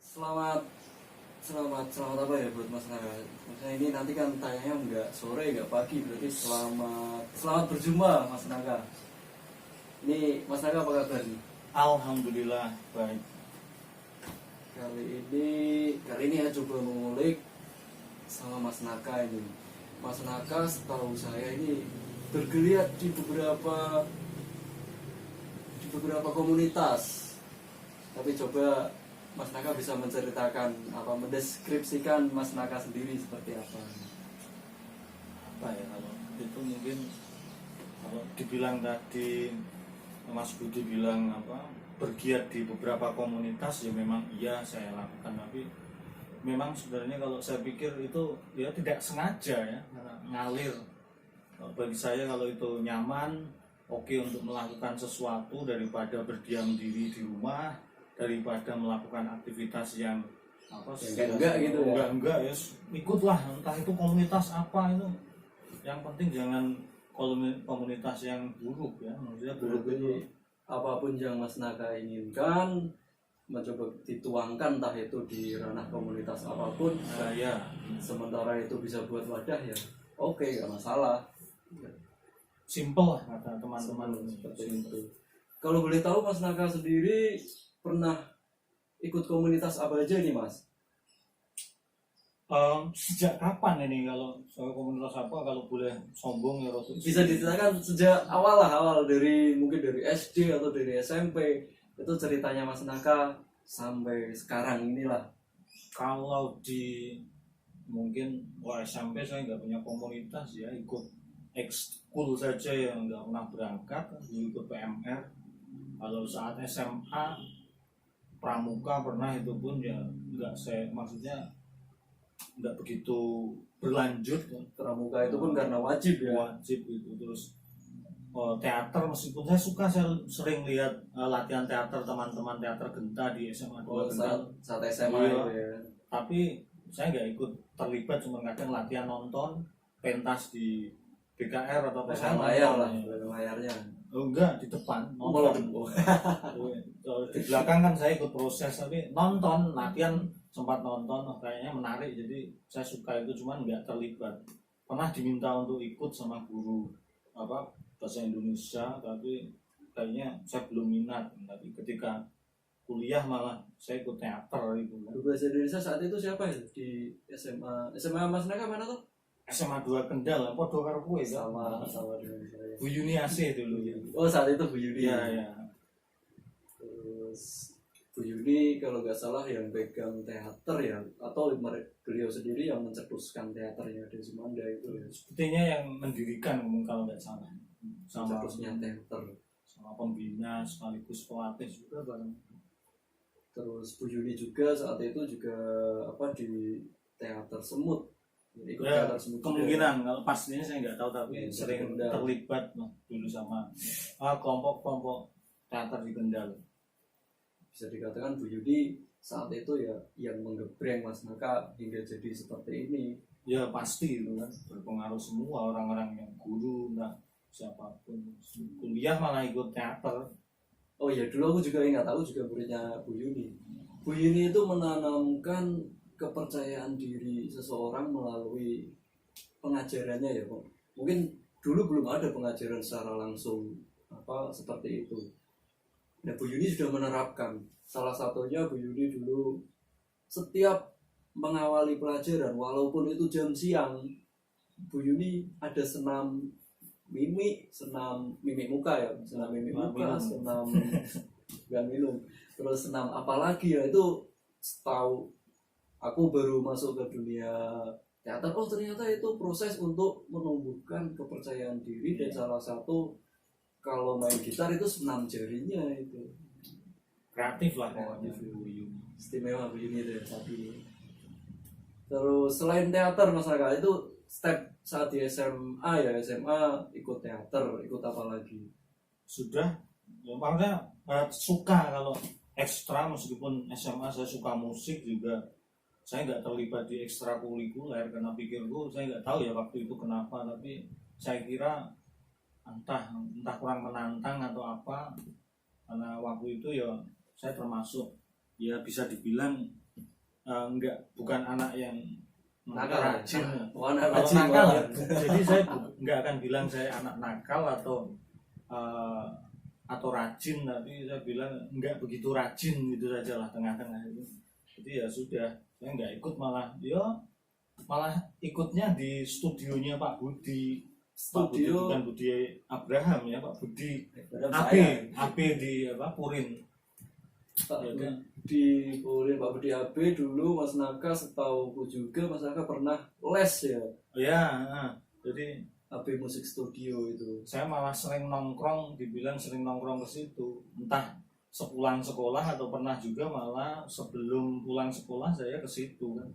Selamat selamat apa ya buat Mas Naga. Maksudnya ini nanti kan tayangnya nggak sore nggak pagi, berarti selamat berjumpa Mas Naga. Ini Mas Naga apa kabar nih? Alhamdulillah baik. Kali ini ya coba mengulik sama Mas Naka ini. Mas Naka setahu saya ini bergeliat di beberapa komunitas. Tapi coba Mas Naka bisa menceritakan mendeskripsikan Mas Naka sendiri seperti apa? Apa ya, kalau itu mungkin kalau dibilang tadi Mas Budi bilang bergiat di beberapa komunitas, ya memang iya saya lakukan, tapi memang sebenarnya kalau saya pikir itu ya tidak sengaja ya, karena ngalir. Bagi saya kalau itu nyaman, oke untuk melakukan sesuatu daripada berdiam diri di rumah, daripada melakukan aktivitas yang enggak gitu ya. Enggak ya, ikutlah entah itu komunitas apa itu. Yang penting jangan komunitas yang buruk ya, maksudnya buruk itu Apapun yang Mas Naka inginkan mencoba dituangkan, entah itu di ranah komunitas apapun. Ya Sementara itu bisa buat wadah ya oke, nggak masalah. simple lah kata teman-teman Seperti itu. Kalau boleh tahu Mas Naka sendiri pernah ikut komunitas apa aja nih Mas? Sejak kapan ini, kalau soal komunitas apa, kalau boleh sombong ya Roto? Bisa diceritakan sejak awal mungkin dari SD atau dari SMP, itu ceritanya Mas Naka sampai sekarang inilah. Kalau di mungkin SMP saya nggak punya komunitas ya, ikut ekskul saja yang nggak pernah berangkat, ikut PMR. Kalau saat SMA pramuka pernah, itu pun ya nggak, saya maksudnya nggak begitu berlanjut. Pramuka itu pun karena wajib ya. Wajib itu. Terus teater, meskipun saya suka, saya sering lihat latihan teater teman-teman teater Genta di SMA 2 saat SMA iya. itu ya. Tapi saya nggak ikut terlibat, cuma kadang latihan nonton pentas di BKR atau Pasang layar lah, layarnya. Enggak, di depan nonton. Di belakang kan saya ikut proses, tapi nonton latihan sempat nonton, kayaknya menarik, jadi saya suka itu, cuman nggak terlibat. Pernah diminta untuk ikut sama guru bahasa Indonesia, tapi kayaknya saya belum minat. Tapi ketika kuliah malah saya ikut teater itu. Guru bahasa Indonesia saat itu siapa ya di SMA Mas Naka mana tuh? SMA 2 Kendal, podo karo kowe Sama dengan saya. Bu Yuni AC dulu ya. Oh, saat itu Bu Yudi. Iya. Terus Bu Yudi kalau nggak salah yang pegang teater ya, atau beliau sendiri yang mencetuskan teaternya di Sumanda itu ya. Sepertinya yang mendirikan kalau nggak salah. Sama Mencetusnya teater. sama pembina sekaligus pelatih juga bareng. Terus Bu Yuni juga saat itu juga di teater Semut. Ikut Ya, teater Semut kemungkinan kalau pastinya saya nggak tahu, tapi ya, sering Kendal. terlibat dulu sama kelompok-kelompok teater di Kendal. Bisa dikatakan Bu Yudi saat itu ya yang menggebreng Mas Naka hingga jadi seperti ini. Ya pasti itu kan berpengaruh semua, orang-orang yang guru, siapapun. Kuliah malah ikut teater. Oh ya, dulu aku juga ingat, aku juga muridnya Bu Yuni. Bu Yuni itu menanamkan kepercayaan diri seseorang melalui pengajarannya ya, Pak. Mungkin dulu belum ada pengajaran secara langsung seperti itu. Nah, Bu Yuni sudah menerapkan. Salah satunya Bu Yuni dulu setiap mengawali pelajaran, walaupun itu jam siang, Bu Yuni ada senam mimik muka ya, senam mimik muka, senam bukan minum, terus senam apalagi ya, itu tahu. Aku baru masuk ke dunia teater, oh ternyata itu proses untuk menumbuhkan kepercayaan diri, dan salah satu kalau main gitar itu senam jarinya itu. Kreatif lah pokoknya. Istimewa Bu Yuni itu ya, tapi terus selain teater Mas Raka, itu step saat di SMA ikut teater, ikut apa lagi? Sudah, ya, maksudnya suka kalau ekstra, meskipun SMA saya suka musik juga, saya nggak terlibat di ekstrakurikuler karena pikirku, saya nggak tahu ya waktu itu kenapa, tapi saya kira entah kurang menantang atau apa, karena waktu itu ya saya termasuk ya bisa dibilang bukan anak yang Nakal, rajin. anak Kalau rajin nakal, banget. jadi saya nggak akan bilang saya anak nakal atau rajin, tapi saya bilang nggak begitu rajin gitu saja lah, tengah-tengah itu. Jadi ya sudah, saya nggak ikut, malah ikutnya di studionya Pak Budi. Pak Budi Studio bukan Budi Abraham ya, Pak Budi Padahal AB di Purin. Pak Ya, kan? Budi Purin, Pak Budi AB dulu Mas Naka, setauku juga Mas Naka pernah les ya, Ya, jadi AB Musik Studio itu. saya malah dibilang sering nongkrong ke situ, entah sepulang sekolah atau pernah juga malah sebelum pulang sekolah saya ke situ kan,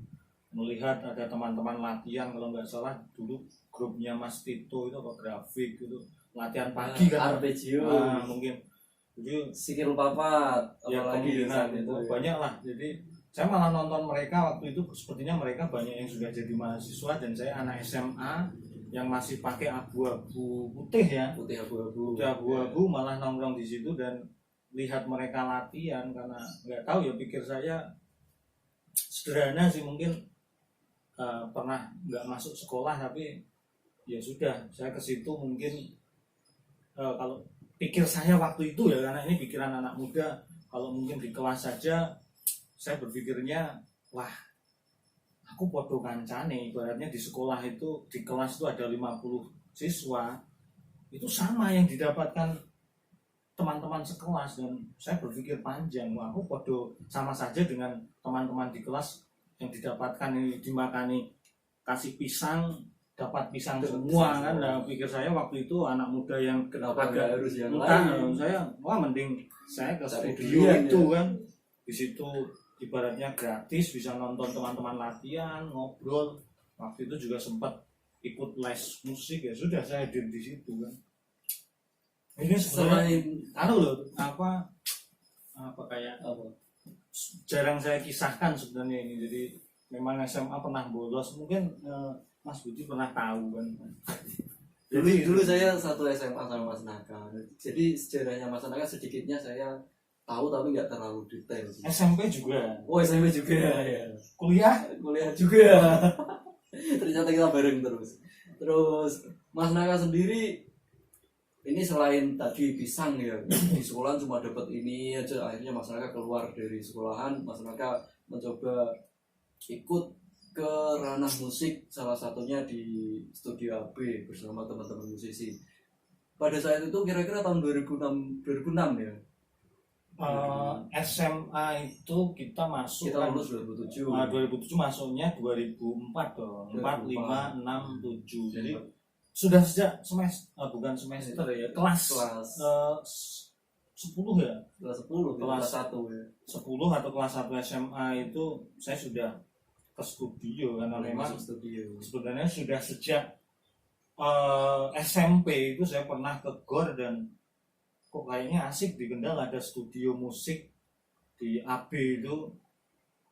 melihat ada teman-teman latihan. Kalau nggak salah dulu grupnya Mas Tito itu apa grafik itu latihan pagi kan, arpeggio, mungkin jadi sikil papat, ya apalagi kemungkinan itu itu ya. banyak lah. Jadi saya malah nonton mereka waktu itu, sepertinya mereka banyak yang sudah jadi mahasiswa dan saya anak SMA yang masih pakai abu-abu putih ya, Putih abu-abu. putih abu-abu, malah nongkrong di situ dan lihat mereka latihan. Karena nggak tahu ya, pikir saya sederhana sih, mungkin pernah nggak masuk sekolah, tapi ya sudah saya ke situ mungkin kalau pikir saya waktu itu ya, karena ini pikiran anak muda, kalau mungkin di kelas saja saya berpikirnya wah aku podo kancane, ibaratnya di sekolah itu di kelas itu ada 50 siswa, itu sama yang didapatkan teman-teman sekelas, dan saya berpikir panjang, wah aku podo sama saja dengan teman-teman di kelas yang didapatkan ini, dimakani kasih pisang dapat pisang semua kan. Nah, pikir saya waktu itu anak muda yang Kenapa agak nggak harus yang entah, lain? saya wah mending saya ke Cari studio durian, itu ya. kan, di situ ibaratnya gratis, bisa nonton teman-teman latihan, ngobrol. Waktu itu juga sempat ikut les musik, ya sudah saya hadir di situ kan. Ini sebenarnya Selain apa kayak apa? jarang saya kisahkan sebenarnya ini. Jadi memang SMA pernah bolos, mungkin Mas Budi pernah tahu kan. Dulu saya satu SMA sama Mas Naka. Jadi sejarahnya Mas Naka sedikitnya saya tahu tapi nggak terlalu detail sih. SMP juga, Oh, SMP juga ya. kuliah Kuliah juga. Ternyata kita bareng terus. Terus Mas Naka sendiri ini selain tadi pisang ya, di sekolah cuma dapat ini aja, akhirnya Mas Naka keluar dari sekolahan, Mas Naka mencoba ikut ke ranah musik, salah satunya di Studio AB bersama teman-teman musisi. Pada saat itu kira-kira tahun 2006 ya. SMA itu kita masuk Kita kan lulus 2007. 2007, masuknya 2004 dong, 4, 5, 6, 7. Jadi Jadi sudah sejak bukan semester ya, kelas 10 ya, kelas 10, kelas 1 ya. 10 atau kelas 1 SMA itu saya sudah ke studio, karena memang Masuk studio. sebenarnya sudah sejak SMP itu saya pernah ke GOR, dan kok kayaknya asik di Kendal ada studio musik di AB itu.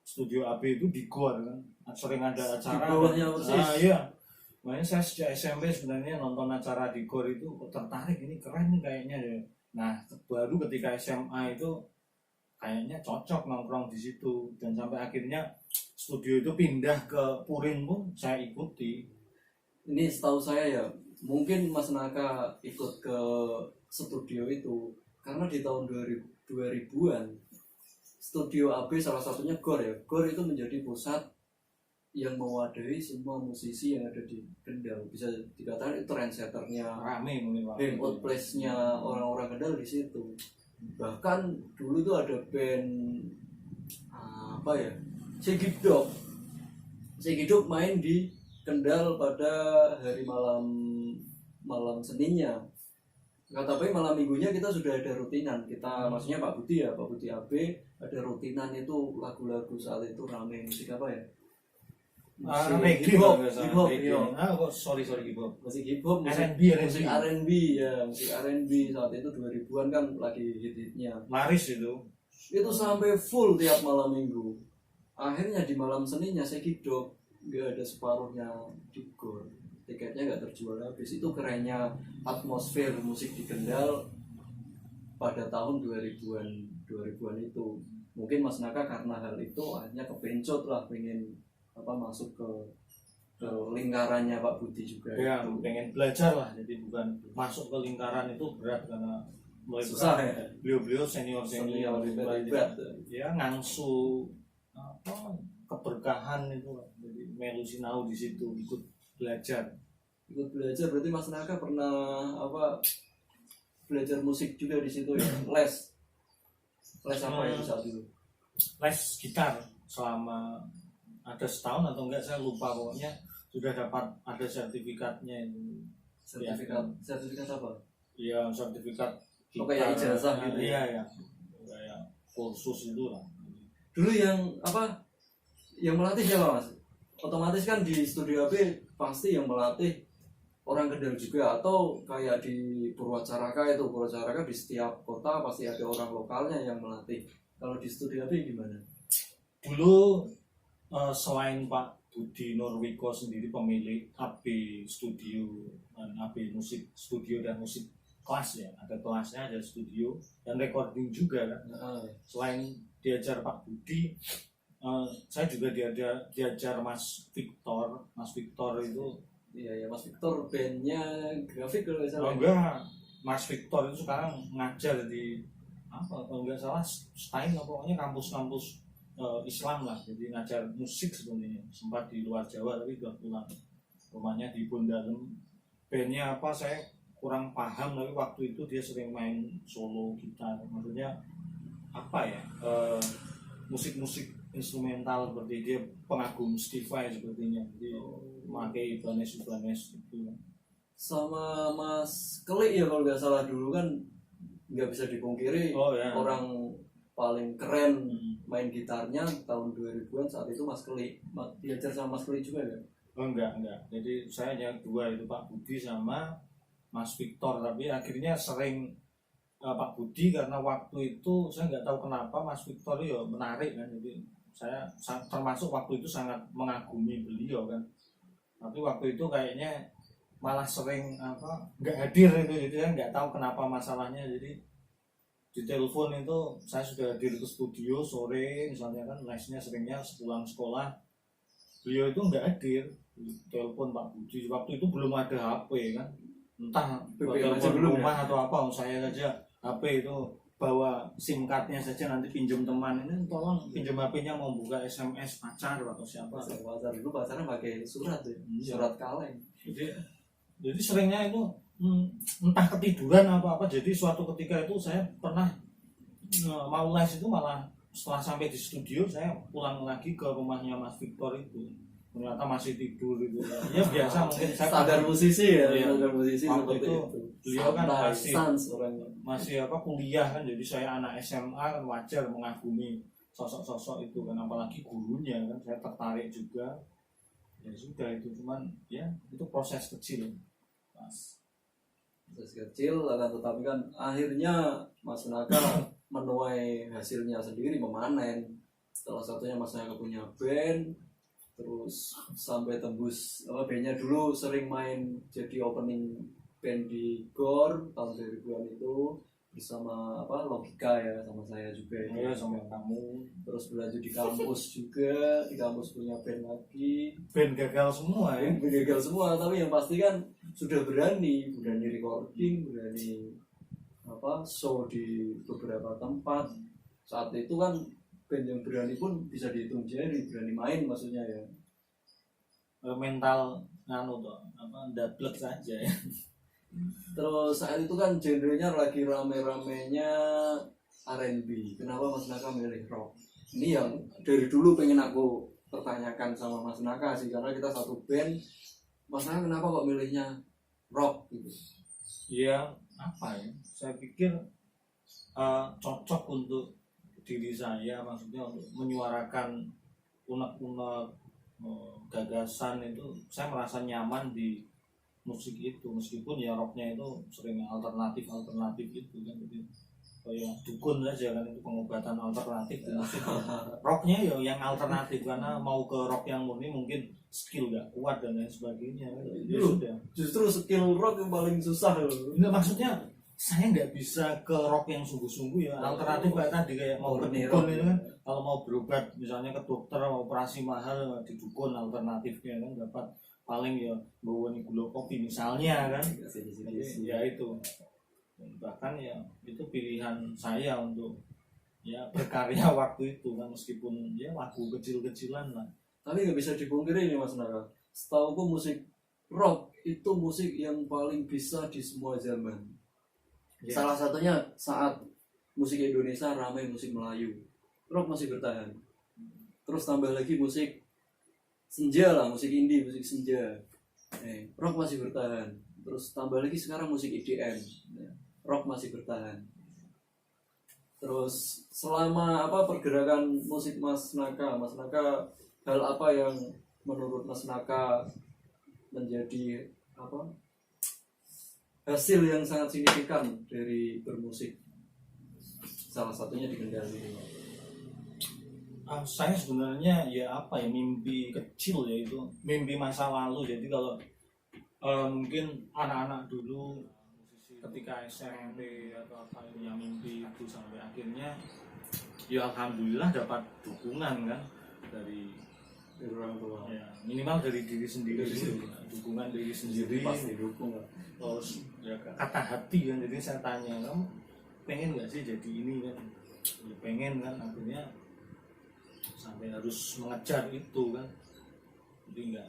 Studio AB itu di GOR kan, sering ada acara. Di bawahnya persis. Iya. Makanya saya sejak SMP sebenarnya nonton acara di GOR itu kok tertarik, ini keren nih kayaknya ya. Nah, baru ketika SMA itu kayaknya cocok nongkrong di situ, dan sampai akhirnya studio itu pindah ke Purin pun saya ikuti. Ini setahu saya ya, mungkin Mas Naka ikut ke studio itu karena di tahun 2000-an Studio AB salah satunya GOR ya. GOR itu menjadi pusat yang mewadahi semua musisi yang ada di Kendal. Bisa dikatakan itu trendsetternya, Rame mungkin Pak. hangout place-nya orang-orang Kendal di situ. Bahkan dulu itu ada band apa ya, Segidok main di Kendal pada hari malam Seninnya. Tapi malam minggunya kita sudah ada rutinan. Kita maksudnya Pak Budi AB ada rutinan itu, lagu-lagu saat itu rame. Musik apa ya? Reggae hip hop, iya. Sorry hip hop. Musik hip hop, musik R&B ya, musik R&B saat itu 2000-an kan lagi hit-hitnya. Laris itu. Itu sampai full tiap malam minggu. Akhirnya di malam Seninnya Segidok nggak ada separuhnya di GOR. Tiketnya nggak terjual habis. Itu kerennya atmosfer musik di Kendal pada tahun 2000-an itu. mungkin Mas Naka karena hal itu akhirnya kepencot lah pengen masuk ke lingkarannya Pak Budi juga. Ya pengen belajar lah, jadi bukan masuk ke lingkaran itu berat karena mulai susah ya. Beliau senior berat. Ya ngangsu keberkahan itu, jadi melu sinau di situ, ikut belajar berarti Mas Naka pernah belajar musik juga di situ ya. Les apa itu saat itu? Les gitar selama ada setahun atau enggak saya lupa, pokoknya sudah dapat ada sertifikatnya itu. Sertifikat apa? Iya, sertifikat gitar. Kayak ijazah gitu. Iya kayak kursus itu lah. Dulu yang melatih siapa Mas? Otomatis kan di studio AB pasti yang melatih orang Kendal juga, atau kayak di Purwacaraka di setiap kota pasti ada orang lokalnya yang melatih. Kalau di studio AB gimana? Dulu selain Pak Budi Nurwiko sendiri pemilik AB Studio dan AB Musik Studio dan Musik Kelas ya, ada kelasnya, ada studio dan recording juga kan. Selain diajar Pak Budi, saya juga diajar Mas Victor itu. Iya Mas Victor bandnya grafik kalau nggak salah. Enggak, Mas Victor itu sekarang ngajar di kalau nggak salah Stein, pokoknya kampus-kampus Islam lah, jadi ngajar musik sebenarnya, sempat di luar Jawa tapi udah pulang, rumahnya di Bondalem. Bandnya saya kurang paham, tapi waktu itu dia sering main solo gitar, maksudnya musik-musik instrumental, seperti dia pengagum Steve Vai sepertinya, jadi memakai Ibanez itu. Sama Mas Keli ya kalau nggak salah, dulu kan nggak bisa dipungkiri orang paling keren main gitarnya tahun 2000-an saat itu Mas Keli. Diajar sama Mas Keli juga kan? Enggak. Jadi saya hanya dua itu, Pak Budi sama Mas Victor. Tapi akhirnya sering Pak Budi, karena waktu itu saya nggak tahu kenapa Mas Victor ya menarik kan. Jadi saya termasuk waktu itu sangat mengagumi beliau kan. Tapi waktu itu kayaknya malah sering nggak hadir itu. Jadi saya nggak tahu kenapa masalahnya. Jadi di telepon itu saya sudah hadir ke studio sore misalnya kan, lesnya seringnya sepulang sekolah, beliau itu nggak hadir. Telepon Pak Budi, waktu itu belum ada HP kan, entah telepon rumah atau apa. Saya saja HP itu bawa SIM cardnya saja, nanti pinjam teman, ini tolong pinjam HP-nya, mau buka SMS pacar atau siapa. Pacar dulu pacarnya pakai surat ya, surat kaleng. Jadi seringnya itu entah ketiduran apa. Jadi suatu ketika itu saya pernah mau les itu, malah setelah sampai di studio saya pulang lagi ke rumahnya Mas Victor itu, ternyata masih tidur gitu. Ya biasa mungkin saya standar musisi ya. Standar musisi waktu itu beliau kan masih kuliah kan, jadi saya anak SMA kan wajar mengagumi sosok-sosok itu kan, apalagi gurunya kan, saya tertarik juga. Ya sudah, itu cuman ya itu proses kecil Mas. Tetapi kan akhirnya Mas Naka menuai hasilnya sendiri, memanen. Salah satunya Mas Naka punya band, terus sampai tembus bandnya dulu sering main jadi opening band di GOR tahun 2000-an itu bersama Logika ya, sama saya juga ya, sama kamu. Terus berlanjut di kampus juga, di kampus punya band lagi. Band gagal semua ya. Band gagal semua, tapi yang pasti kan sudah berani recording, berani show di beberapa tempat. Saat itu kan band yang berani pun bisa dihitung jari, berani main maksudnya ya. Mental dablek saja ya. Terus saat itu kan genrenya lagi rame-ramenya R&B. Kenapa Mas Naka milih rock? Ini yang dari dulu pengen aku pertanyakan sama Mas Naka sih, karena kita satu band. Mas Naka kenapa kok milihnya rock gitu? Iya, saya pikir cocok untuk diri saya, maksudnya untuk menyuarakan unek-unek gagasan itu. Saya merasa nyaman di musik itu, meskipun ya rocknya itu sering alternatif itu kan, jadi kayak dukun saja kan, itu pengobatan alternatif di musik. Rocknya ya yang alternatif, karena mau ke rock yang murni mungkin skill gak kuat dan lain sebagainya. Ya sudah, justru skill rock yang paling susah loh. Enggak, maksudnya saya nggak bisa ke rock yang sungguh-sungguh ya, alternatif kayak tadi kayak mau ke Murni dukun rock. itu kan, kalau mau berobat misalnya ke dokter mau operasi mahal di dukun alternatifnya kan dapat paling ya bawa nih gula kopi misalnya kan. Jadi, ya itu bahkan ya itu pilihan saya untuk ya berkarya waktu itu kan, meskipun ya lagu kecil-kecilan lah. Tapi nggak bisa dipungkiri nih Mas Nara, setauku musik rock itu musik yang paling bisa di semua zaman. Ya. Salah satunya saat musik Indonesia ramai musik Melayu, rock masih bertahan. Terus tambah lagi musik senja lah, musik indie, musik senja, rock masih bertahan. Terus tambah lagi sekarang musik EDM, rock masih bertahan. Terus selama pergerakan musik Mas Naka, hal apa yang menurut Mas Naka menjadi hasil yang sangat signifikan dari bermusik, salah satunya di Kendal ini? Saya sebenarnya ya mimpi kecil ya, itu mimpi masa lalu. Jadi kalau mungkin anak-anak dulu ketika SMP atau apa punya mimpi itu sampai akhirnya ya alhamdulillah dapat dukungan kan dari orang tua. Ya, minimal dari diri sendiri, dukungan diri sendiri. Pasti dukung lah. Terus ya kata hati kan, jadi saya tanya, kamu pengen nggak sih jadi ini kan? Ya pengen kan, akhirnya sampai harus mengejar itu kan. Jadi nggak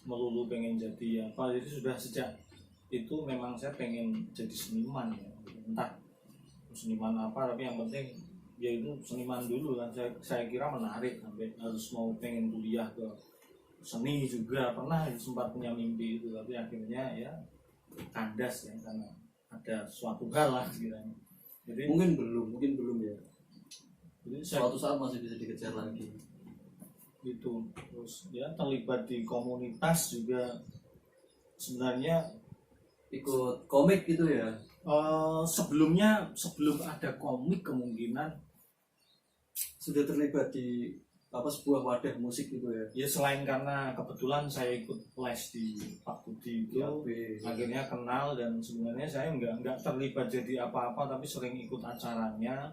melulu pengen jadi apa, jadi sudah sejak itu memang saya pengen jadi seniman ya, entah seniman apa, tapi yang penting ya itu seniman dulu kan. Saya kira menarik sampai harus mau pengen kuliah ke seni juga, pernah sempat punya mimpi itu, tapi akhirnya ya kandas ya karena ada suatu hal lah kiranya. Jadi mungkin belum ya. jadi Suatu saat masih bisa dikejar lagi. Gitu. Terus ya terlibat di komunitas juga sebenarnya, ikut komik gitu ya. sebelum ada komik kemungkinan Sudah terlibat di sebuah wadah musik gitu ya. ya, selain karena kebetulan saya ikut les di Pak Budi itu, akhirnya kenal, dan sebenarnya saya nggak terlibat jadi apa-apa, tapi sering ikut acaranya.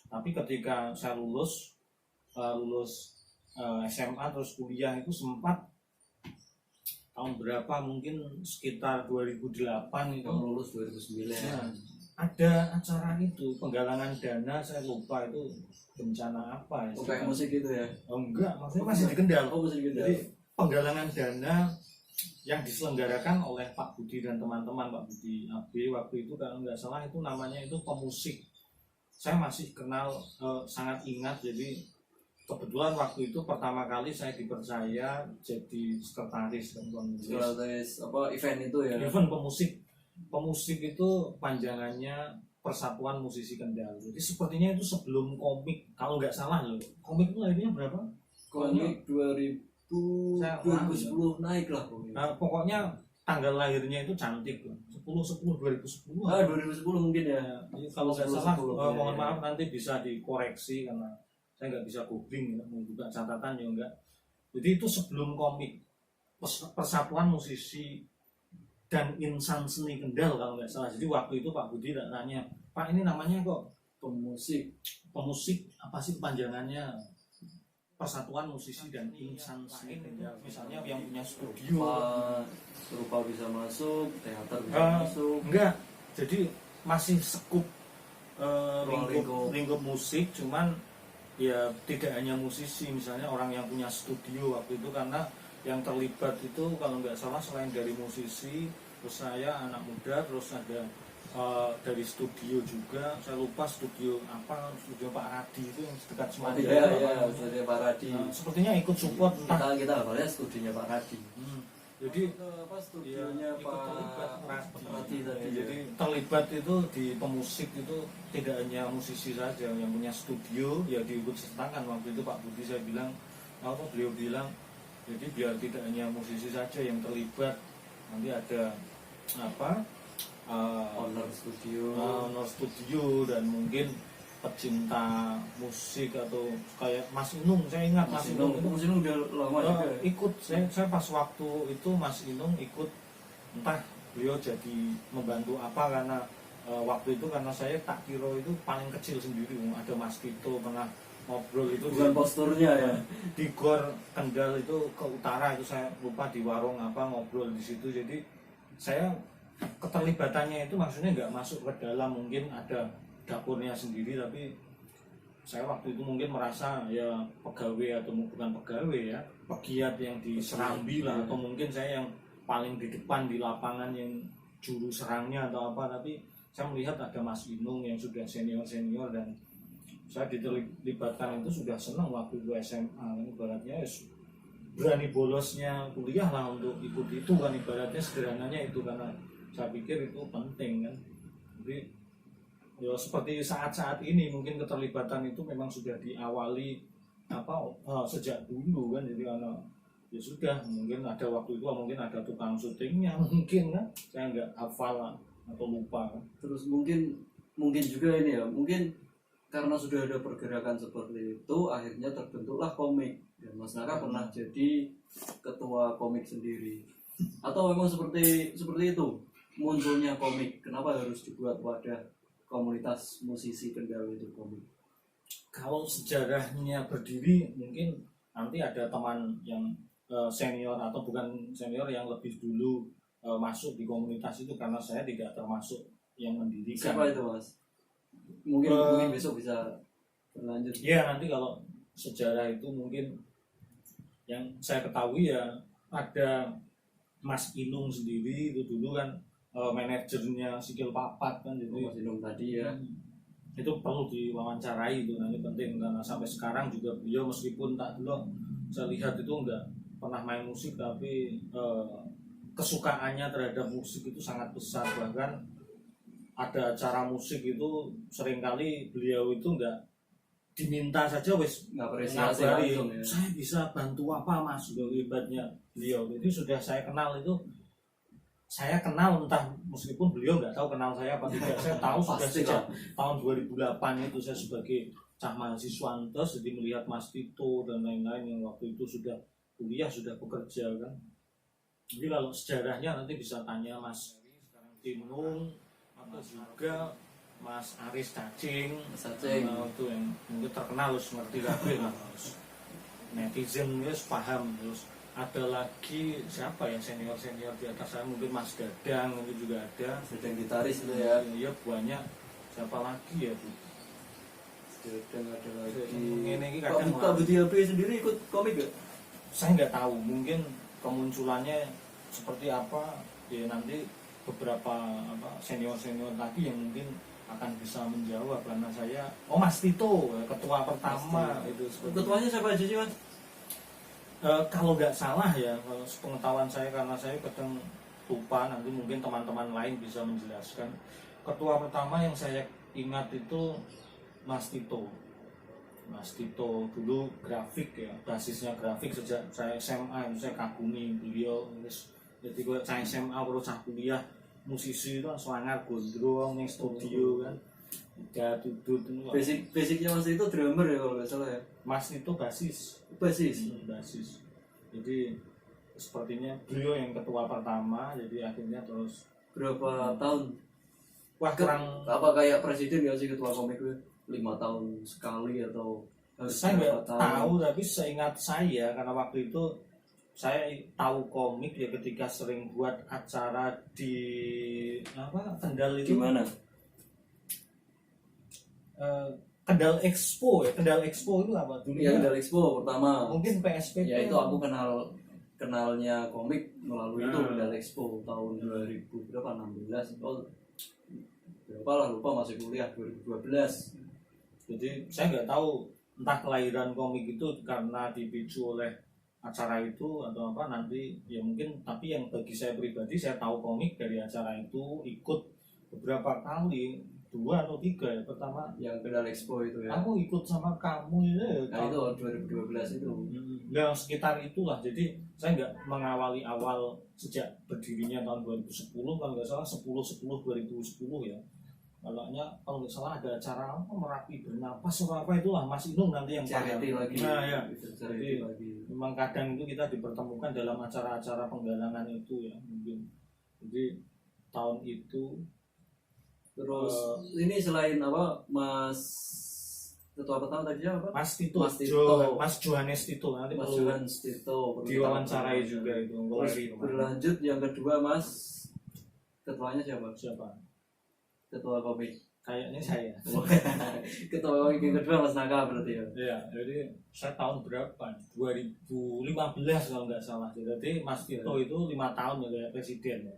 Tapi ketika saya lulus SMA terus kuliah itu sempat tahun berapa, mungkin sekitar 2008 itu lulus 2009. ya, ada acara itu penggalangan dana, saya lupa itu bencana apa ya. Kayak musik gitu ya. Enggak, maksudnya masih di Kendal. Musik gitu. Jadi penggalangan dana yang diselenggarakan oleh Pak Budi dan teman-teman, Pak Budi AB waktu itu kalau nggak salah itu namanya itu pemusik. Saya masih kenal, sangat ingat. Jadi kebetulan waktu itu pertama kali saya dipercaya jadi sekretaris dan penulis. Sekretaris event itu ya. Event pemusik itu panjangannya Persatuan Musisi Kendal. Jadi sepertinya itu sebelum komik, kalau nggak salah loh. Komik itu lahirnya berapa? Komik 2010 naik lah komik. Nah, pokoknya tanggal lahirnya itu cantik loh. 10/10/2010. 2010 mungkin ya. Kalau nggak salah, 10, mohon ya. maaf nanti bisa dikoreksi karena saya nggak bisa googling, mau buka catatan ya enggak. Jadi itu sebelum komik. Persatuan Musisi dan Insan Seni Kendal kalau nggak salah. Jadi waktu itu Pak Budi nanya, Pak ini namanya kok pemusik apa sih panjangannya? Persatuan Musisi dan Insan Seni Kendal. Misalnya yang punya studio. Rupa bisa masuk, teater bisa masuk. Enggak, jadi masih sekup lingkup musik, cuman ya tidak hanya musisi, misalnya orang yang punya studio waktu itu, karena yang terlibat itu kalau nggak salah selain dari musisi, terus saya anak muda, terus ada dari studio juga, saya lupa studio Pak Radi itu yang dekat Semarang. Iya, studio Pak Radi. Sepertinya ikut support. Kita hafalnya studionya Pak Radi. Jadi studionya Pak Radi tadi. Jadi terlibat itu di pemusik itu tidak hanya musisi saja yang punya studio, ya diikut sertakan. Waktu itu Pak Budi saya bilang, beliau bilang, jadi biar tidak hanya musisi saja yang terlibat, nanti ada owner studio dan mungkin pecinta musik atau kayak Mas Inung. Saya ingat Mas Inung udah lama juga ikut. Saya pas waktu itu Mas Inung ikut, entah beliau jadi membantu apa, karena waktu itu karena saya tak kira itu paling kecil sendiri, ada Mas Tito pernah ngobrol itu bukan posturnya ya, di Gor Kendal itu ke utara itu saya lupa di warung apa ngobrol di situ. Jadi saya keterlibatannya itu maksudnya nggak masuk ke dalam, mungkin ada dapurnya sendiri, tapi saya waktu itu mungkin merasa ya pegawai atau bukan pegawai ya, pegiat yang di Serambi lah, atau mungkin saya yang paling di depan di lapangan yang juru serangnya atau apa. Tapi saya melihat ada Mas Inung yang sudah senior dan saya diterlibatkan itu sudah senang waktu itu SMA. Ibaratnya berani bolosnya kuliah lah untuk ikut itu kan, ibaratnya sederhananya itu, karena saya pikir itu penting kan. Jadi ya seperti saat-saat ini mungkin keterlibatan itu memang sudah diawali sejak dulu kan. Jadi karena ya sudah, mungkin ada waktu itu mungkin ada tukang syutingnya mungkin kan, saya nggak hafal atau lupa kan. Terus mungkin juga ini ya, mungkin karena sudah ada pergerakan seperti itu akhirnya terbentuklah komik, dan Mas Naka pernah jadi ketua komik sendiri, atau memang seperti itu munculnya komik, kenapa harus dibuat wadah komunitas musisi Kendal itu komik? Kalau sejarahnya berdiri mungkin nanti ada teman yang senior atau bukan senior yang lebih dulu masuk di komunitas itu, karena saya tidak termasuk yang mendirikan. Siapa itu Mas? Mungkin besok bisa berlanjut. Ya nanti kalau sejarah itu mungkin yang saya ketahui ya ada Mas Inung sendiri itu dulu kan manajernya Sikil Papat kan, jadi Mas Inung tadi ya. Itu perlu diwawancarai itu, nanti penting, karena sampai sekarang juga beliau meskipun tak dulu saya lihat itu enggak pernah main musik, tapi kesukaannya terhadap musik itu sangat besar. Bahkan ada acara musik itu seringkali beliau itu enggak diminta saja wes ngabari, ya. Saya bisa bantu apa Mas, hebatnya beliau. Jadi sudah saya kenal itu, saya kenal entah meskipun beliau nggak tahu kenal saya apa tidak, saya tahu sudah sejak tahun 2008 itu saya sebagai cah mahasiswa terus, jadi melihat Mas Tito dan lain-lain yang waktu itu sudah kuliah, sudah bekerja kan. Jadi kalau sejarahnya nanti bisa tanya Mas Tinung atau juga Mas Aris Cacing itu yang mungkin terkenal, harus ngerti kabeh lah, netizen harus paham. Terus ada lagi siapa ya senior di atas saya, mungkin Mas Dadang itu juga ada, sedang gitaris itu ya. Iya banyak. Siapa lagi ya Bu? Dadang ada lagi. Ini Pak Budi Abri sendiri ikut komik gak? Saya nggak tahu, mungkin kemunculannya seperti apa ya, nanti beberapa senior tadi yang mungkin akan bisa menjawab, karena saya Mas Tito ketua pertama itu. Ketuanya siapa aja sih Mas? Kalau nggak salah ya, kalau pengetahuan saya, karena saya kadang lupa, nanti mungkin teman-teman lain bisa menjelaskan. Ketua pertama yang saya ingat itu Mas Tito. Mas Tito dulu grafik ya, basisnya grafik. Sejak saya SMA itu saya kagumi beliau. Jadi kalau saya SMA kalau saya kuliah musisi itu semangat gondrong yang studio kan, udah tutut itu. Basicnya Mas Tito drummer ya kalau nggak salah ya. Mas Tito basis. Jadi sepertinya beliau yang ketua pertama, jadi akhirnya terus berapa tahun? Wah kurang, apa kayak presiden nggak sih ketua komik itu 5 tahun sekali atau saya nggak tahu, tapi seingat saya karena waktu itu saya tahu komik ya ketika sering buat acara di Kendal itu. Gimana? Kendal Expo ya, Kendal Expo itu apa dulu ya? Kendal Expo pertama. Mungkin PSP. Ya itu aku kenalnya komik melalui itu Kendal Expo tahun 2000 berapa 16 berapa lah lupa, masih kuliah 2012. Jadi saya nggak tahu entah kelahiran komik itu karena dipicu oleh acara itu atau apa nanti ya mungkin, tapi yang bagi saya pribadi saya tahu komik dari acara itu, ikut beberapa kali, 2 atau 3 ya. Pertama yang Kendal Expo itu ya, aku ikut sama kamu ya, nah, itu 2012 itu ya sekitar itulah. Jadi saya nggak mengawali awal sejak berdirinya tahun 2010 kalau nggak salah 10/10/2010 ya. Kalau nggak salah ada acara Merapi Bernapas atau apa itulah, Mas Inung nanti yang charity lagi. Nah ya, jadi memang kadang itu kita dipertemukan dalam acara-acara penggalangan itu ya mungkin. Jadi tahun itu Terus ini selain apa Mas ketua pertama tadi apa? Mas Tito, Mas Tito. Mas Johannes Tito nanti Mas perlu Johannes Tito diwawancarai juga itu. Terus berlanjut yang kedua Mas ketuanya siapa? Ketua komik. Kayaknya saya. Ketua komik yang kedua Mas Naka berarti ya. Iya, jadi saya tahun berapa? 2015 kalau nggak salah. Jadi Mas Tito itu 5 tahun ya kayak presiden ya.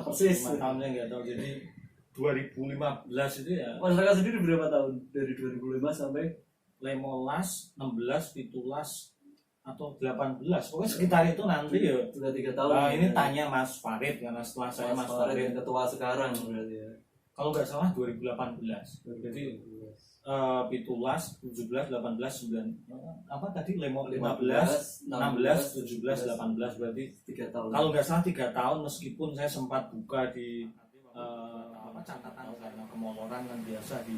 Persis. 5 tahunnya nggak tahu. Jadi 2015 itu ya Mas Naka sendiri berapa tahun? Dari 2005 sampai 15, 16, 17 atau 18. Pokoknya sekitar itu nanti ya. sudah 3 tahun. Nah, ini tanya Mas Farid karena setelah saya Mas Farid Farid yang ketua sekarang berarti ya. kalau nggak salah 2018. Jadi 17, 17, 18, 9 apa tadi 15, 16, 17, 18 berarti 3 tahun. kalau nggak salah 3 tahun meskipun saya sempat buka di catatan karena kemoloran kan biasa di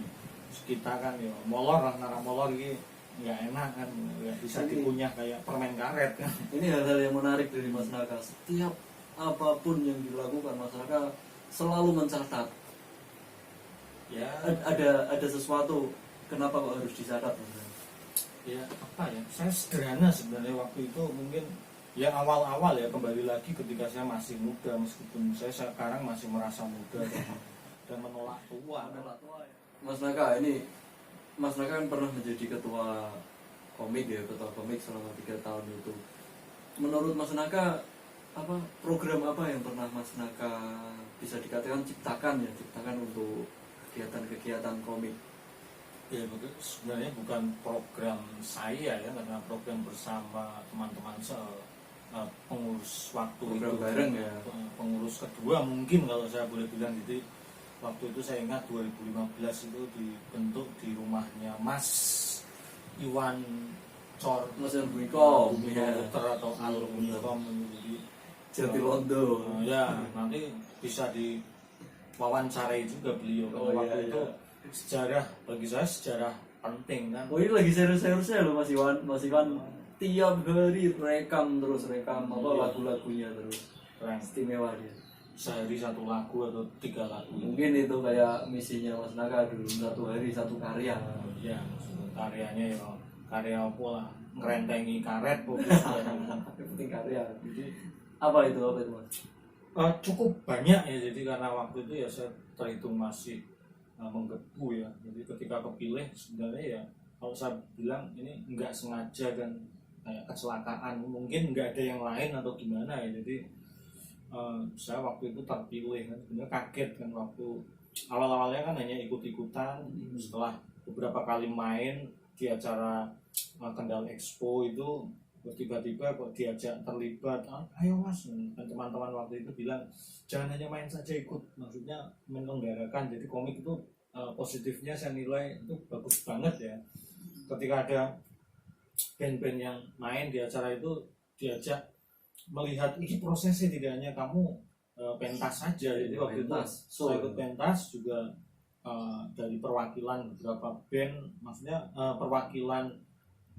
sekitar kan ya molor antara molor ini nggak enak kan nggak bisa dikunyah kayak permen karet kan. Ini hal-hal yang menarik dari Mas Naka. Setiap apapun yang dilakukan Mas Naka selalu mencatat. Ya Ada sesuatu kenapa kok harus dicatat? ya apa ya saya sederhana sebenarnya waktu itu mungkin ya awal-awal ya kembali lagi ketika saya masih muda meskipun saya sekarang masih merasa muda dan menolak tua. Mas Naka ini Mas Naka kan pernah menjadi ketua komik ya, ketua komik selama 3 tahun itu. Menurut Mas Naka apa program apa yang pernah Mas Naka bisa dikatakan ciptakan untuk kegiatan-kegiatan komik? Ya sebenarnya bukan program saya ya karena program bersama teman-teman pengurus waktu program itu bareng ya. Pengurus kedua mungkin kalau saya boleh bilang gitu. Waktu itu saya ingat 2015 itu dibentuk di rumahnya Mas Iwan Cor Mas Iwan Buikom ya. Atau Al Buikom di Jatilondo. Ya nanti bisa diwawancarai juga beliau karena waktu itu sejarah bagi saya sejarah penting kan. Oh ini lagi serius-seriusnya loh Mas Iwan tiap hari rekam apa lagu-lagunya terus. Keren. Istimewa dia. Sehari 1 lagu atau 3 lagu. Mungkin itu kayak misinya Mas Naka dulu 1 hari 1 karya. Ya karyanya ya karya apa lah ngerentengi karet Penting karya. Jadi apa itu Mas? Cukup banyak ya jadi karena waktu itu ya saya terhitung masih menggebu ya. Jadi ketika kepilih sebenarnya ya kalau saya bilang ini nggak sengaja dan kayak kecelakaan mungkin nggak ada yang lain atau gimana ya. Jadi saya waktu itu terpilih kan sebenarnya kaget kan waktu awal-awalnya kan hanya ikut-ikutan setelah beberapa kali main di acara Kendal Expo itu tiba-tiba kok diajak terlibat ayo Mas dan teman-teman waktu itu bilang jangan hanya main saja ikut maksudnya menyelenggarakan jadi komik itu positifnya saya nilai itu bagus banget ya ketika ada band-band yang main di acara itu diajak melihat ini prosesnya tidak hanya kamu pentas saja jadi waktu itu saya ikut pentas juga dari perwakilan beberapa band maksudnya perwakilan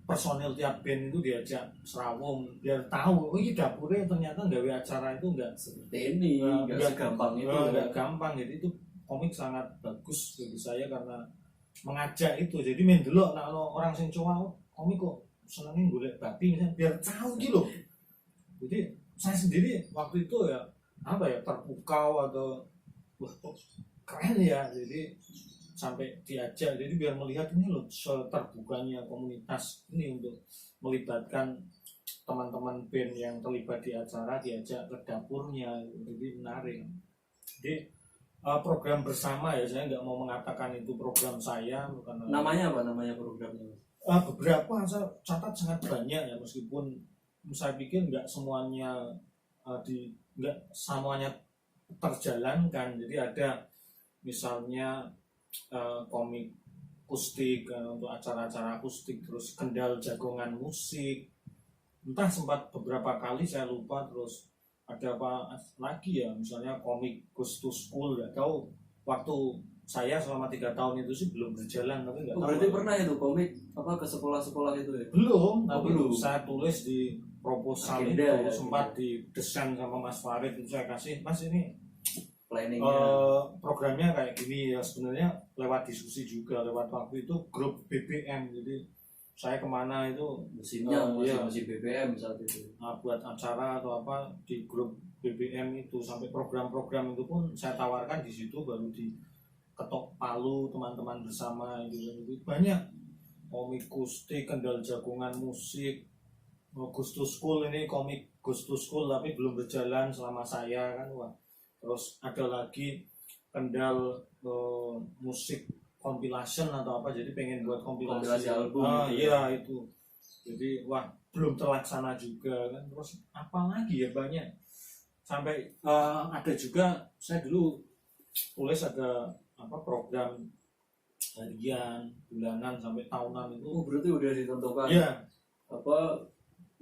personil tiap band itu diajak serawung biar tahu oh ini dapurnya ternyata gawe acara itu enggak seperti ini enggak segampang itu enggak gampang jadi itu komik sangat bagus bagi saya karena mengajak itu jadi main dulu kalau orang sing cowok komik kok senengin golek babi misalnya biar tahu gitu loh. Jadi saya sendiri waktu itu ya apa ya terpukau atau wah keren ya jadi sampai diajak jadi biar melihat ini loh terbukanya komunitas ini untuk melibatkan teman-teman band yang terlibat di acara diajak ke dapurnya jadi menarik. Jadi program bersama ya saya nggak mau mengatakan itu program saya karena namanya apa namanya programnya? Beberapa saya catat sangat banyak ya meskipun saya pikir nggak semuanya nggak semuanya terjalankan jadi ada misalnya komik akustik untuk acara-acara akustik terus Kendal jagongan musik entah sempat beberapa kali saya lupa terus ada apa lagi ya misalnya komik Goes to School nggak tahu waktu saya selama 3 tahun itu sih belum berjalan tapi nggak tahu berarti pernah itu komik apa ke sekolah-sekolah itu ya belum tapi belum. Saya tulis di proposal Agenda, itu ya, sempat didesain sama Mas Farid itu saya kasih Mas ini planningnya. Programnya kayak gini ya, sebenarnya lewat diskusi juga, lewat waktu itu grup BBM. Jadi saya kemana itu Mesinnya iya, mesin BBM saat itu. buat acara atau apa di grup BBM itu, sampai program-program itu pun saya tawarkan di situ, baru di ketok palu teman-teman bersama itu banyak. Komik Gusti, Kendal Jagongan Musik, Ghost to School, ini komik Ghost to School tapi belum berjalan selama saya kan. Wah, terus ada lagi Kendal musik compilation atau apa, jadi pengen buat kompilasi album iya itu. Jadi wah, belum terlaksana juga kan. Terus apa lagi ya, banyak. Sampai ada juga saya dulu tulis ada apa program harian, bulanan, sampai tahunan itu. Berarti udah ditentukan. Iya. Apa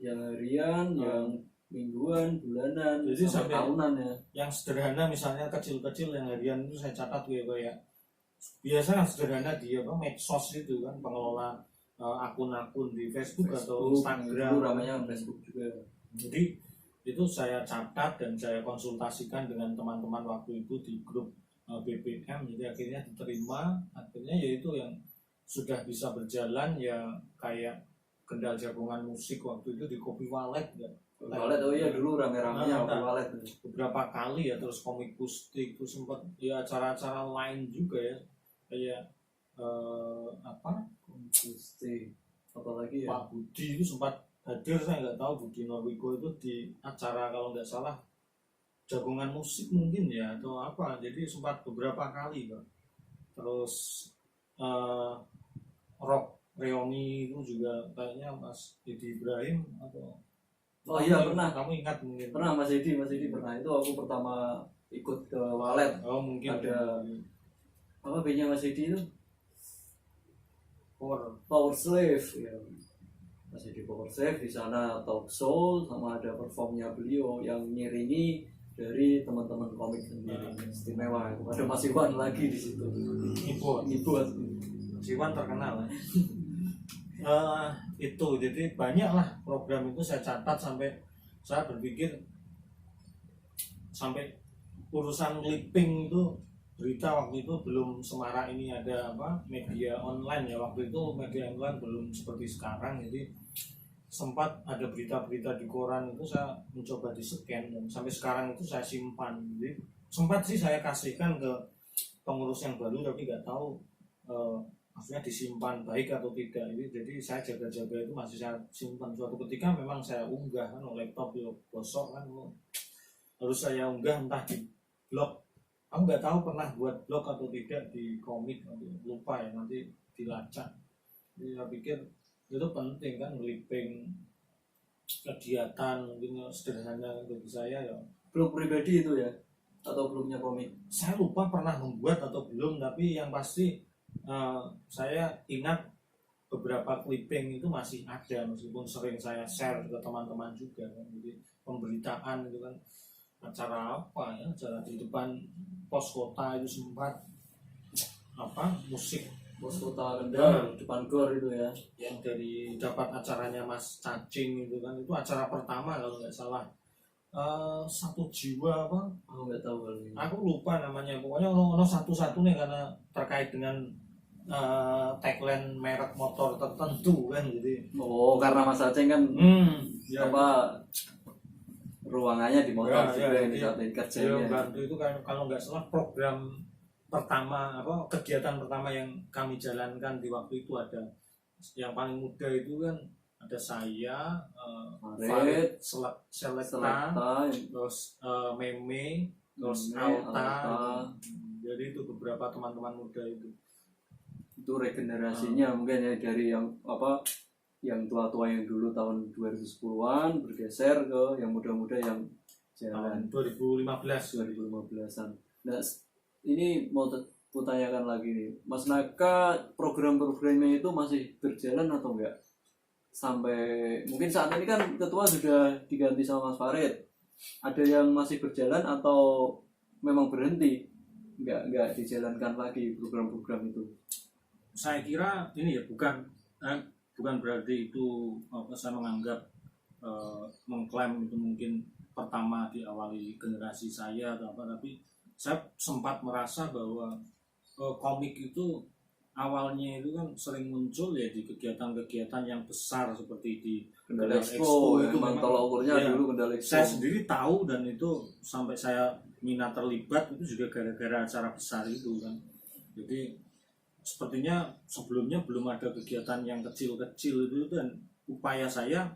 yang harian, yang mingguan, bulanan, jadi sampai tahunan ya. Yang sederhana misalnya kecil-kecil yang harian itu saya catat kayak biasa sederhana di apa medsos itu kan, pengelola akun-akun di Facebook atau Instagram. Itu namanya Facebook juga. Jadi itu saya catat dan saya konsultasikan dengan teman-teman waktu itu di grup BBM. Jadi akhirnya diterima, akhirnya yaitu yang sudah bisa berjalan ya, kayak Kendal Jagongan Musik waktu itu di Kopi Walet ya. Walet, oh iya dulu rame-ramenya Kopi Walet. Beberapa kali ya, terus Komik Gusti itu sempat ya, acara-acara lain juga ya, kayak apa Komik Gusti, apalagi ya Pak Budi itu sempat hadir, saya nggak tahu Budi Norwiko itu di acara kalau nggak salah Jagongan Musik mungkin ya atau apa, jadi sempat beberapa kali Pak. Terus Rock Reoni itu juga kayaknya Mas Didi Ibrahim atau iya pernah. Kamu ingat mungkin? Pernah Mas Edi pernah. Itu aku pertama ikut ke Walet. Mungkin ada apa bandnya Mas Edi itu? Power Slave ya. Mas Edi Power Slave, di sana talk show sama ada performnya beliau yang ngiringi dari teman-teman komik sendiri. Istimewa itu. Ada Mas Iwan lagi di situ. Ibu Mas Iwan terkenal ya. Itu jadi banyak lah program itu saya catat, sampai saya berpikir sampai urusan clipping itu, berita waktu itu belum semarak ini, ada apa media online ya, waktu itu media online belum seperti sekarang. Jadi sempat ada berita-berita di koran itu saya mencoba di scan, dan sampai sekarang itu saya simpan. Jadi sempat sih saya kasihkan ke pengurus yang baru, tapi nggak tahu maksudnya disimpan baik atau tidak. Jadi saya jaga-jaga itu masih saya simpan. Suatu ketika memang saya unggah kan, laptop ya gosok kan, harus saya unggah entah di blog. Aku nggak tahu pernah buat blog atau tidak di komik, lupa ya, nanti dilacak. Jadi saya pikir itu penting kan, clipping kegiatan mungkin sederhana bagi saya ya. Blog pribadi itu ya, atau blognya komik? Saya lupa pernah membuat atau belum, tapi yang pasti saya ingat beberapa clipping itu masih ada, meskipun sering saya share ke teman-teman juga kan. Jadi pemberitaan itu kan, acara apa ya, acara di depan pos kota itu sempat apa musik Pos Kota Kendal, depan gor itu ya, yang dari dapat acaranya Mas Cacing itu kan, itu acara pertama kalau nggak salah. Satu jiwa apa? Aku nggak tahu kali ini. Aku lupa namanya, pokoknya ono satu-satunya karena terkait dengan tagline merek motor tertentu kan. Jadi karena Mas Aceh kan ya, apa ruangannya di motor juga yang ya, kerjanya. bantu itu kan, kalau nggak salah program pertama apa kegiatan pertama yang kami jalankan di waktu itu, ada yang paling muda itu kan ada saya, Farid, Selekta, terus Meme, terus Alta. Jadi itu beberapa teman-teman muda itu regenerasinya mungkin ya, dari yang apa yang tua-tua yang dulu tahun 2010-an bergeser ke yang muda-muda yang jalan 2015-an. Nah, ini mau tanyakan lagi nih, Mas Naka, program-programnya itu masih berjalan atau enggak? Sampai mungkin saat ini kan ketua sudah diganti sama Mas Farid. Ada yang masih berjalan atau memang berhenti? Enggak dijalankan lagi program-program itu? Saya kira ini ya, bukan berarti itu saya menganggap mengklaim itu mungkin pertama diawali generasi saya atau apa, tapi saya sempat merasa bahwa komik itu awalnya itu kan sering muncul ya di kegiatan-kegiatan yang besar seperti di Kendal Expo itu memang memang tolak ukurnya ya, dulu Kendal Expo. saya sendiri tahu dan itu sampai saya minat terlibat itu juga gara-gara acara besar itu kan. Jadi sepertinya sebelumnya belum ada kegiatan yang kecil-kecil itu, dan upaya saya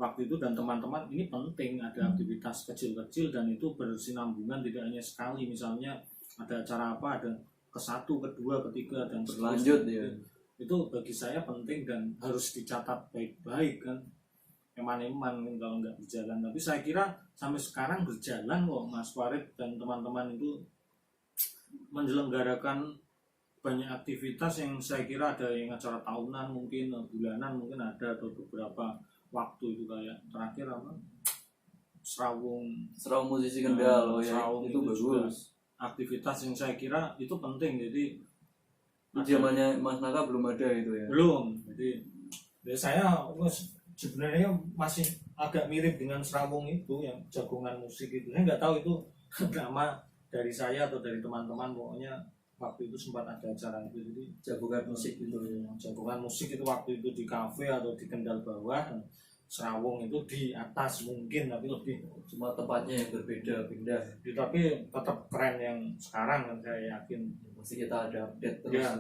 waktu itu dan teman-teman ini penting ada aktivitas kecil-kecil dan itu bersinambungan, tidak hanya sekali, misalnya ada acara apa ada ke-1, ke-2, ke-3 dan Berlanjut ya. Itu bagi saya penting dan harus dicatat baik-baik kan, eman-eman kan kalau nggak berjalan. Tapi saya kira sampai sekarang berjalan kok Mas Farid dan teman-teman itu menyelenggarakan banyak aktivitas yang saya kira ada yang acara tahunan mungkin, bulanan mungkin ada, atau beberapa waktu itu kayak terakhir apa Serawung musisi Kendal ya, itu bagus. Aktivitas yang saya kira itu penting. Jadi zamannya Mas Naka belum ada itu ya. Belum. Jadi saya sebenarnya masih agak mirip dengan Serawung itu yang jagongan musik itu. Saya nggak tahu itu nama dari saya atau dari teman-teman, pokoknya waktu itu sempat ada acara itu. Jadi jagongan musik itu ya. Jagongan musik itu waktu itu di kafe atau di Kendal bawah, Serawung itu di atas mungkin, tapi lebih cuma tempatnya yang berbeda, pindah. Tapi tetap keren yang sekarang kan, saya yakin. Masih kita ada update terus ya,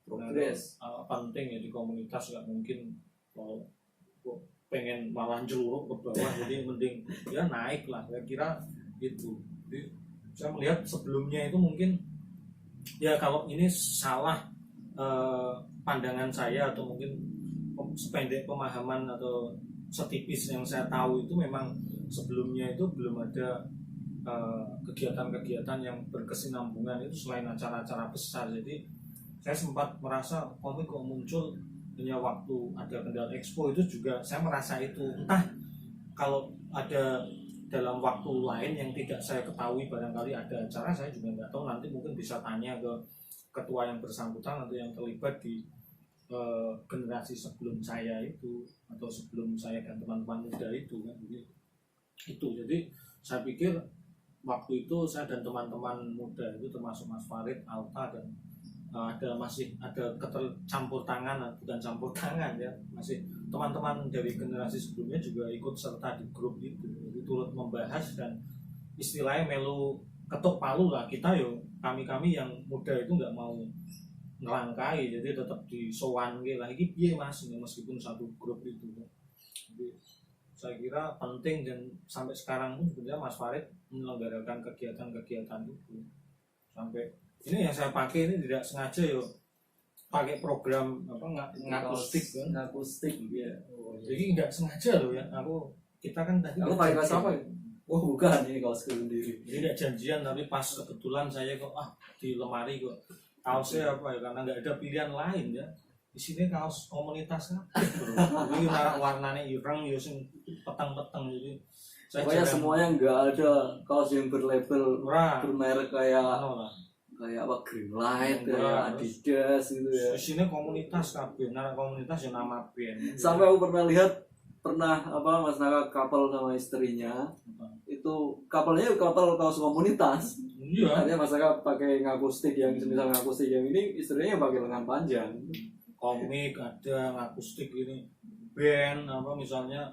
progres. Penting ya di komunitas, nggak mungkin kalau pengen malah jeruk ke bawah. Jadi mending ya naik lah, saya kira gitu. Jadi saya melihat sebelumnya itu mungkin ya kalau ini salah pandangan saya atau mungkin sependek pemahaman atau setipis yang saya tahu itu memang sebelumnya itu belum ada kegiatan-kegiatan yang berkesinambungan itu selain acara-acara besar. Jadi saya sempat merasa komik kok muncul hanya waktu ada Kendal Expo, itu juga saya merasa itu entah kalau ada dalam waktu lain yang tidak saya ketahui, barangkali ada acara saya juga nggak tahu, nanti mungkin bisa tanya ke ketua yang bersangkutan atau yang terlibat di generasi sebelum saya itu atau sebelum saya dan teman-teman muda itu kan. Jadi saya pikir waktu itu saya dan teman-teman muda itu termasuk Mas Farid, Alta, dan masih ada campur tangan, bukan campur tangan ya, masih teman-teman dari generasi sebelumnya juga ikut serta di grup itu. Jadi turut membahas dan istilahnya melu ketuk palu lah kita yo, kami yang muda itu nggak mau ngelangkai, jadi tetap di sowan lah iki piye Mas, meskipun satu grup itu. Jadi saya kira penting, dan sampai sekarang pun sebenarnya Mas Farid menyelenggarakan kegiatan-kegiatan itu. Sampai ini yang saya pakai ini tidak sengaja yo, pakai program apa ngakustik kan, ngakustik ya. Jadi nggak sengaja loh ya, kita kan tadi pakai kaos apa ya? Oh bukan, ini kaos sendiri. Jadi nggak janjian, tapi pas kebetulan saya kok di lemari kok kaosnya apa ya, karena nggak ada pilihan lain ya. Di sini kaos komunitas kan, ini warnanya ireng, ya sing petang-petang. Jadi pokoknya semuanya nggak ada kaos yang berlabel bermerek kayak apa Greenlight, kayak Adidas gitu ya. Di sini komunitas kabeh, komunitas yang nama band. Sampai aku pernah Mas Naka couple sama istrinya. Itu couple-nya couple kaos komunitas. Iya. Artinya Mas Naka pakai ngakustik yang semisal ngakustik yang ini, istrinya pakai lengan panjang. Komik ada, ngakustik ini band misalnya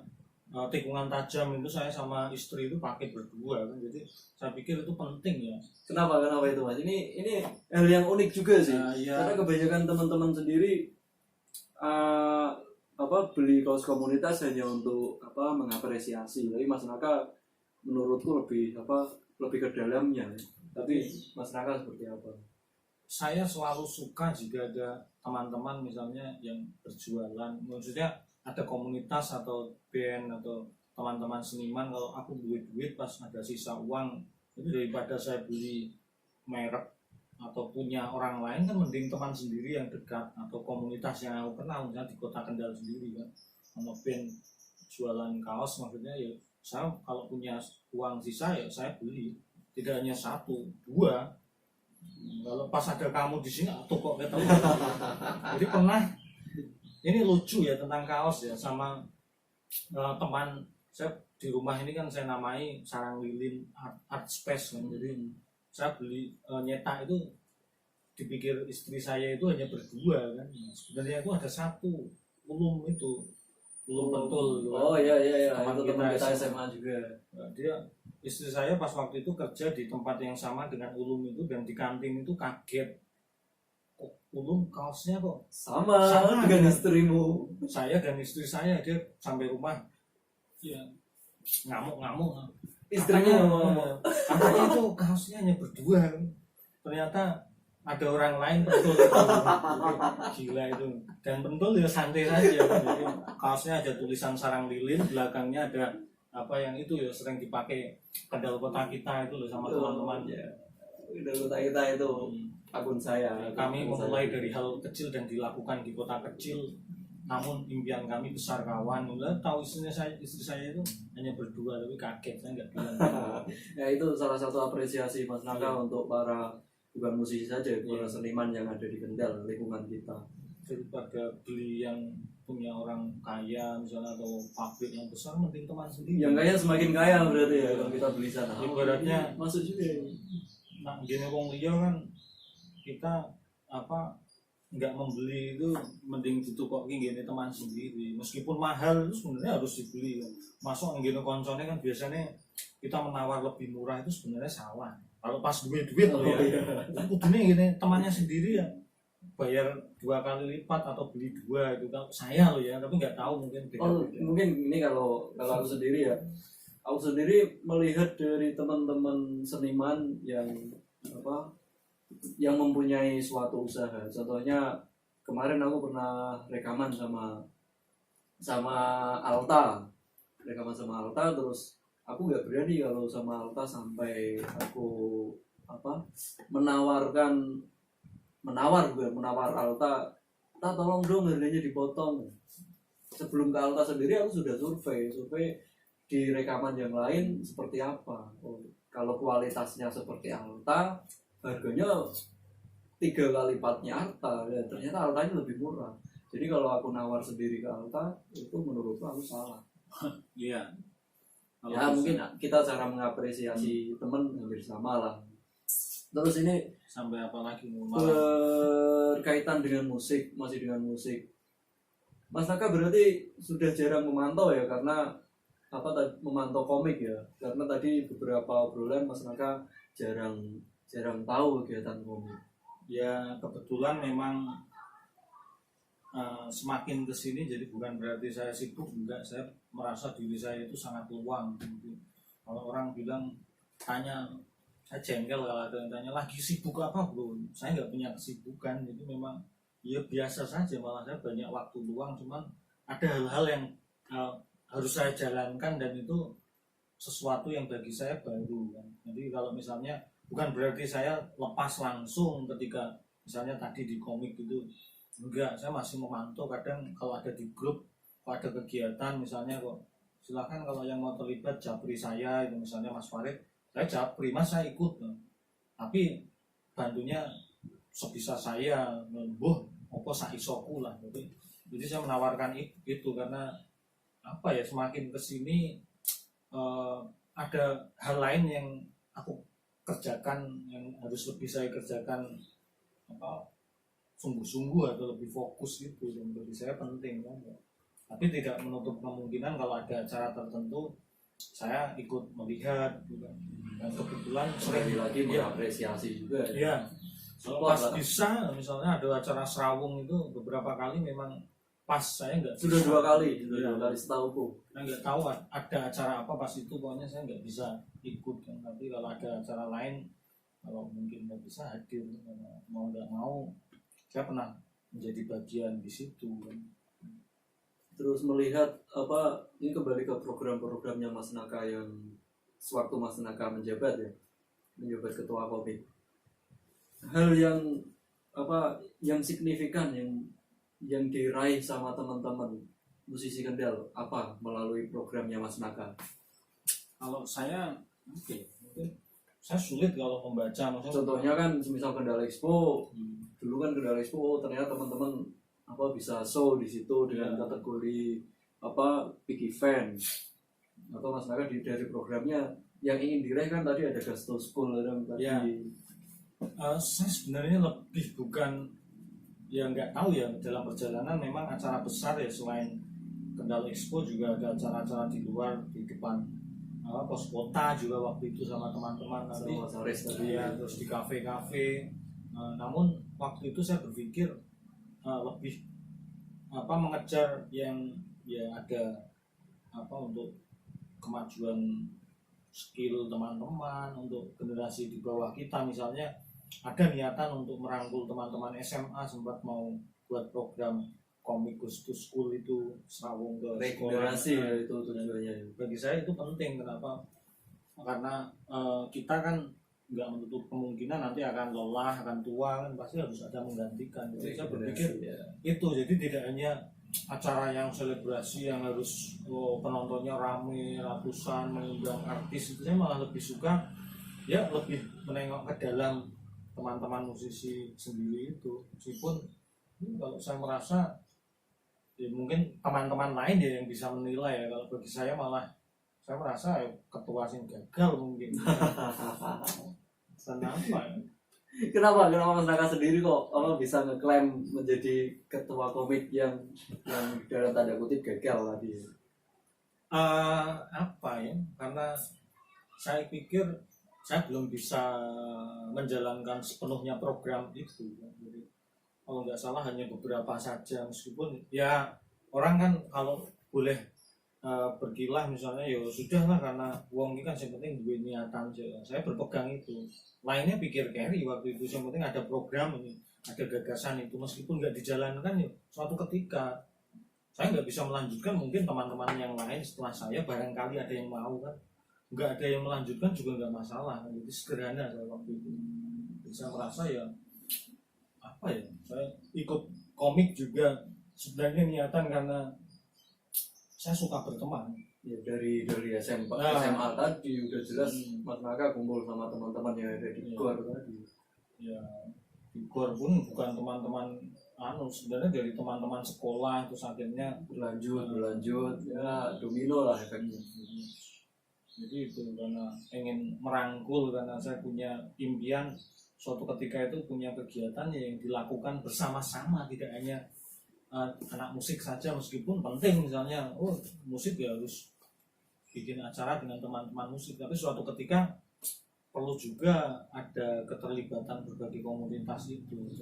tikungan tajam itu saya sama istri itu pakai berdua kan. Jadi saya pikir itu penting ya. Kenapa itu Mas? Ini hal yang unik juga sih. Ya. Karena kebanyakan teman-teman sendiri beli kaos komunitas hanya untuk mengapresiasi. Tapi Mas Naka menurutku lebih ke dalamnya. Tapi Mas Naka seperti apa? Saya selalu suka jika ada teman-teman misalnya yang berjualan, maksudnya ada komunitas atau band atau teman-teman seniman, kalau aku duit pas ada sisa uang itu daripada saya beli merek atau punya orang lain, kan mending teman sendiri yang dekat atau komunitas yang aku kenal, misalnya di kota Kendal sendiri kan, sama band jualan kaos, maksudnya ya saya kalau punya uang sisa ya saya beli, tidak hanya 1, 2. Kalau pas ada kamu di sini atau kok ketemu. Jadi pernah, ini lucu ya tentang kaos ya, sama teman saya di rumah ini kan saya namai Sarang Lilin Art Space kan. Jadi saya beli nyetak itu dipikir istri saya itu hanya berdua kan, sebenarnya itu ada satu ulum itu, ulum pentul. Oh iya Teman itu teman kita SMA. SMA juga. Nah, dia istri saya pas waktu itu kerja di tempat yang sama dengan ulum itu, dan di kantin itu kaget, kok ulum kaosnya kok Sama dengan istrimu. saya dan istri saya. Dia sampai rumah ya ngamuk-ngamuk, Istrinya katanya itu kaosnya hanya berdua, ternyata ada orang lain pentul itu. Gila itu. Dan pentul ya santai saja. Jadi kaosnya ada tulisan sarang lilin, belakangnya ada apa yang itu ya sering dipakai kendal kota kita itu loh sama teman-teman. Ya. Udah kota kita itu akun saya. Kami memulai dari hal kecil dan dilakukan di kota kecil, namun impian kami besar kawan. Udah tahu istri saya itu hanya berdua, tapi kaget saya nggak bilang. Ya itu salah satu apresiasi Mas Naka untuk para bukan musisi saja, para seniman yang ada di Kendal, lingkungan kita. Daripada beli yang punya orang kaya misalnya atau pabrik yang besar, mending teman sendiri. Yang kaya semakin kaya berarti ya kalau kita beli sana. Ibaratnya masuk juga ya. Nah, gini wong liya kan kita apa nggak membeli itu, mending ditukoki gini teman sendiri. Meskipun mahal itu sebenarnya harus dibeli. Masuk gini koncone kan biasanya kita menawar lebih murah, itu sebenarnya salah. Kalau pas duit loh ya, kudune gini temannya sendiri ya bayar 2 kali lipat atau beli 2 itu kan saya loh ya, tapi nggak tahu mungkin mungkin ini kalau aku sendiri ya, aku sendiri melihat dari teman-teman seniman yang yang mempunyai suatu usaha. Contohnya kemarin aku pernah rekaman sama Alta, terus aku nggak berani kalau sama Alta sampai aku menawar Alta, tolong dong harganya dipotong. Sebelum ke Alta sendiri aku sudah survei di rekaman yang lain seperti apa. Kalau kualitasnya seperti Alta, harganya 3 kali lipatnya Alta, dan ternyata Altanya lebih murah. Jadi kalau aku nawar sendiri ke Alta, itu menurutku aku salah. Iya. Ya mungkin kita cara mengapresiasi teman hampir sama lah. Terus ini sampai apa lagi berkaitan dengan musik, masih dengan musik. Mas Naka berarti sudah jarang memantau ya, karena memantau komik ya, karena tadi beberapa obrolan Mas Naka jarang tahu kegiatan komik. Ya kebetulan memang semakin kesini, jadi bukan berarti saya sibuk, enggak. Saya merasa diri saya itu sangat luang. Kalau orang bilang tanya, saya jengkel kalau ada yang tanya lagi sibuk apa bro. Saya nggak punya kesibukan, jadi memang ya biasa saja. Malah saya banyak waktu luang, cuman ada hal-hal yang harus saya jalankan, dan itu sesuatu yang bagi saya baru kan. Jadi kalau misalnya bukan berarti saya lepas langsung ketika misalnya tadi di komik gitu, enggak. Saya masih memantau, kadang kalau ada di grup, kalau ada kegiatan misalnya kok silakan kalau yang mau terlibat japri saya itu, misalnya Mas Farid, saya japri, Mas saya ikut, tapi bantunya sebisa saya, apa saisoku lah. Jadi saya menawarkan itu karena apa ya, semakin kesini ada hal lain yang aku kerjakan yang harus lebih saya kerjakan sungguh-sungguh atau lebih fokus gitu, dan bagi saya penting kan. Tapi tidak menutup kemungkinan kalau ada acara tertentu saya ikut melihat juga. Dan kebetulan sering lagi mengapresiasi juga ya. Pas bisa misalnya ada acara Serawung itu beberapa kali memang pas saya nggak sudah bisa. 2 kali setahuku. Saya nggak tahu ada acara apa pas itu, pokoknya saya nggak bisa ikut kan. Tapi kalau ada acara lain, kalau mungkin nggak bisa hadir, mau nggak mau saya pernah menjadi bagian di situ kan. Terus melihat ini kembali ke program-programnya Mas Naka yang sewaktu Mas Naka menjabat ketua komik. Hal yang signifikan yang diraih sama teman-teman musisi Kendal apa melalui programnya Mas Naka? Kalau saya mungkin saya sulit kalau membaca. Contohnya kan misal Kendal Expo, dulu kan Kendal Expo ternyata teman-teman bisa show di situ dengan kategori big event, atau Mas Naka dari programnya yang ingin diraih kan tadi ada Gasto School tadi. Ya. Saya sebenarnya lebih bukan, ya nggak tahu ya, dalam perjalanan memang acara besar ya, selain Kendal Expo juga ada acara-acara di luar, di depan pos kota juga waktu itu sama teman-teman nanti Sama Saris tadi ya, terus di kafe-kafe. Namun waktu itu saya berpikir lebih mengejar yang ya ada untuk kemajuan skill teman-teman, untuk generasi di bawah kita. Misalnya ada niatan untuk merangkul teman-teman SMA, sempat mau buat program komik Ghost to School itu, serawung ke regenerasi ya, itu tujuannya. Bagi saya itu penting. Kenapa? Karena kita kan nggak menutup kemungkinan nanti akan lelah, akan tua, kan pasti harus ada menggantikan. Jadi saya berpikir ya. Itu jadi tidak hanya acara yang selebrasi yang harus penontonnya rame ratusan, mengundang artis. Itu saya malah lebih suka ya, lebih menengok ke dalam teman-teman musisi sendiri itu. Meskipun kalau saya merasa ya mungkin teman-teman lain ya yang bisa menilai ya, kalau bagi saya malah saya merasa ya, ketua sing gagal mungkin. Kenapa ya? Kenapa Mas Naka sendiri kok bisa ngeklaim menjadi ketua komik yang dalam tanda kutip gagal tadi? Karena saya pikir saya belum bisa menjalankan sepenuhnya program itu. Jadi kalau nggak salah hanya beberapa saja, meskipun ya orang kan kalau boleh berkilah misalnya ya sudahlah, karena uang ini kan yang penting duit niatan aja. Saya berpegang itu. Lainnya pikir carry waktu itu, yang penting ada program ini, ada gagasan itu, meskipun nggak dijalankan ya suatu ketika saya nggak bisa melanjutkan, mungkin teman-teman yang lain setelah saya barangkali ada yang mau kan, nggak ada yang melanjutkan juga nggak masalah. Jadi sederhana saya waktu itu. Jadi saya merasa ya saya ikut komik juga sebenarnya niatan karena saya suka berteman. Ya dari SMA tadi udah jelas Mas Naka kumpul sama teman-teman yang ada di GOR tadi. Ya di GOR pun bukan teman-teman sebenarnya dari teman-teman sekolah, terus akhirnya berlanjut ya, domino lah efeknya. Jadi itu karena ingin merangkul, karena saya punya impian suatu ketika itu punya kegiatan yang dilakukan bersama-sama, tidak hanya anak musik saja, meskipun penting misalnya musik ya harus bikin acara dengan teman-teman musik, tapi suatu ketika perlu juga ada keterlibatan berbagai komunitas itu,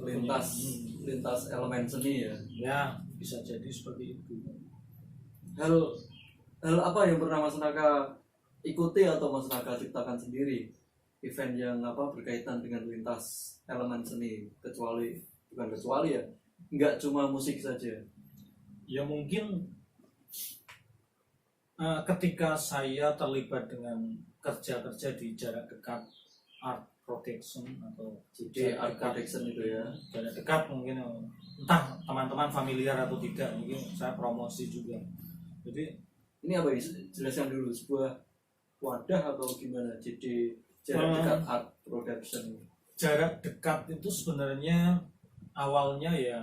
lintas elemen seni ya bisa jadi seperti itu. Hal apa yang pernah Mas Naka ikuti atau Mas Naka ciptakan sendiri, event yang berkaitan dengan lintas elemen seni, bukan kecuali ya, nggak cuma musik saja ya. Mungkin ketika saya terlibat dengan kerja-kerja di jarak dekat art production atau jadi art production itu ya, jarak dekat mungkin entah teman-teman familiar atau tidak, mungkin saya promosi juga. Jadi ini apa jelaskan dulu, sebuah wadah atau gimana jadi jarak dekat art production? Jarak dekat itu sebenarnya awalnya ya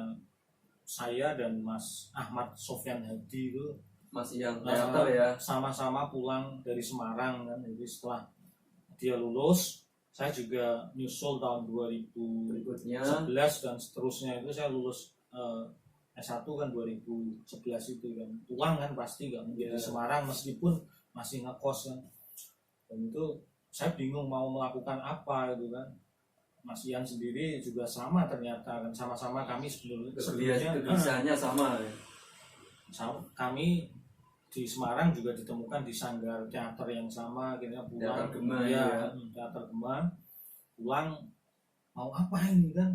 saya dan Mas Ahmad Sofyan Hadi itu, Mas yang teater ya, sama-sama pulang dari Semarang kan. Jadi setelah dia lulus, saya juga nyusul tahun 2011 dan seterusnya. Itu saya lulus S1 kan 2011 itu kan. Pulang kan pasti nggak mungkin di Semarang, meskipun masih ngekos kan. Dan itu saya bingung mau melakukan apa itu kan. Mas Ian sendiri juga sama ternyata kan, sama-sama kami sebelumnya kebiasaannya sama ya. Kami di Semarang juga ditemukan di sanggar teater yang sama, akhirnya pulang teater Gema, pulang mau apa ini kan,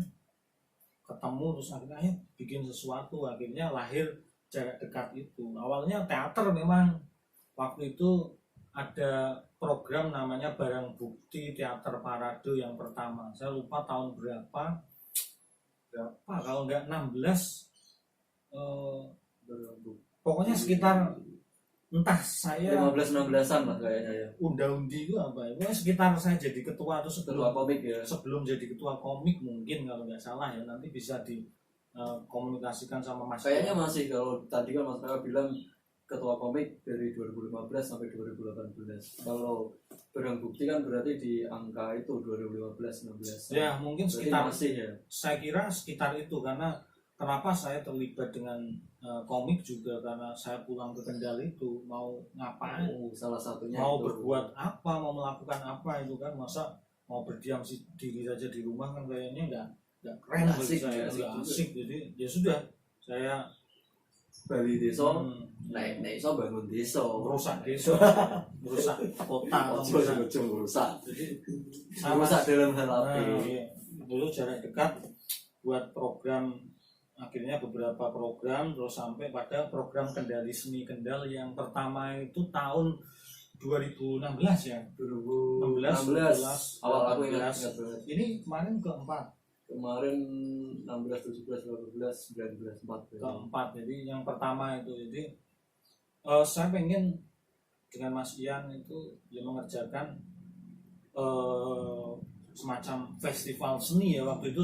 ketemu terus akhirnya bikin sesuatu, akhirnya lahir jarak dekat itu. Awalnya teater memang waktu itu ada program namanya Barang Bukti Teater Parade yang pertama. Saya lupa tahun berapa kalau nggak 16 pokoknya sekitar entah saya 15-16an lah kayaknya ya. Unda-undi itu apa ya? Sekitar saya jadi ketua atau ketua komik ya. Sebelum jadi ketua komik mungkin kalau nggak salah ya, nanti bisa di komunikasikan sama Mas. Kayaknya masih, kalau tadi kan Mas Naka bilang ketua komik dari 2015 sampai 2018. Kalau barang bukti kan berarti di angka itu 2015-16. Ya mungkin Berarti sekitar, masih ya. saya kira sekitar itu, karena kenapa saya terlibat dengan komik juga karena saya pulang ke Kendal itu mau ngapain, Salah satunya mau itu. berbuat apa, mau melakukan apa itu kan, masa mau berdiam diri saja di rumah kan kayaknya nggak keren Nggak bagi asik, saya, nggak asik nggak juga. asik. Jadi ya sudah, saya Bali desa, hmm, naik iso bangun desa, merusak desa, merusak kota, atau merusak. merusak. Jadi Merusak dalam hal apa? iya. Dulu jarak dekat buat program, akhirnya beberapa program, terus sampai pada program Kendali Seni Kendal yang pertama itu tahun 2016 ya. 2016 awal aku ingat 18. banget. Ini kemarin keempat, Kemarin 16, 17, 18, 19, 4. keempat. Jadi yang pertama itu, jadi saya pengen dengan Mas Ian itu ya mengerjakan semacam festival seni ya. Waktu itu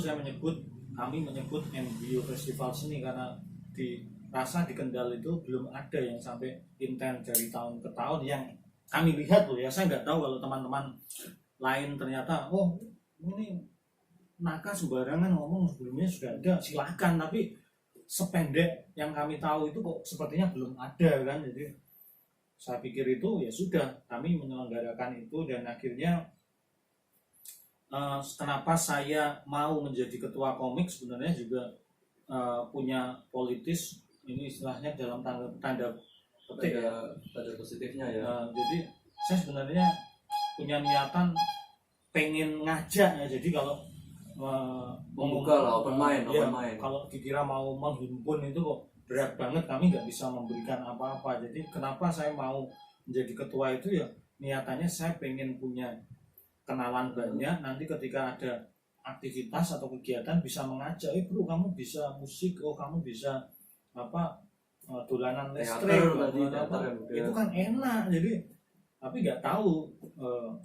kami menyebut MBO Festival Seni karena dirasa di Kendal itu belum ada yang sampai intens dari tahun ke tahun yang kami lihat loh ya. Saya nggak tahu kalau teman-teman lain ternyata oh ini Naka sembarangan ngomong, sebelumnya sudah ada, silakan, tapi sependek yang kami tahu itu kok sepertinya belum ada kan. Jadi saya pikir itu ya sudah, kami menyelenggarakan itu. Dan akhirnya kenapa saya mau menjadi ketua komik sebenarnya juga punya politis, ini istilahnya dalam tanda petik ya, Ada positifnya ya. jadi saya sebenarnya punya niatan pengen ngajak ya. Jadi kalau Membuka lah, open mind, ya, open mind. kalau dikira mau menghimpun itu kok berat banget, kami nggak bisa memberikan apa-apa. Jadi kenapa saya mau menjadi ketua itu ya, niatannya saya pengen punya kenalan banyak, nanti ketika ada aktivitas atau kegiatan bisa mengajak, bro kamu bisa musik, oh kamu bisa apa dolanan listrik, itu kan enak. Jadi tapi nggak tahu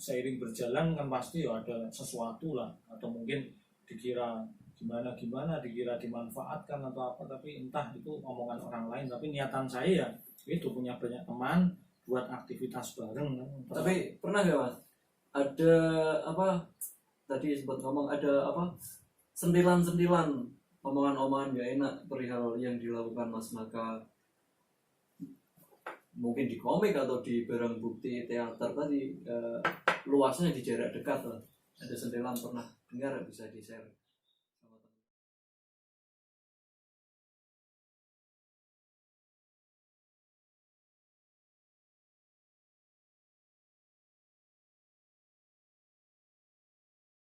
seiring berjalan kan pasti ya ada sesuatu lah, atau mungkin dikira gimana dikira dimanfaatkan atau apa, tapi entah itu omongan orang lain. Tapi niatan saya ya itu punya banyak teman buat aktivitas bareng kan. Tapi pernah gak Mas ada apa tadi sempat ngomong, ada apa sentilan omongan gak enak perihal yang dilakukan Mas Naka, mungkin di komik atau di barang bukti teater tadi, luasnya di jarak dekat lah, ada sentilan pernah dengar, bisa di share?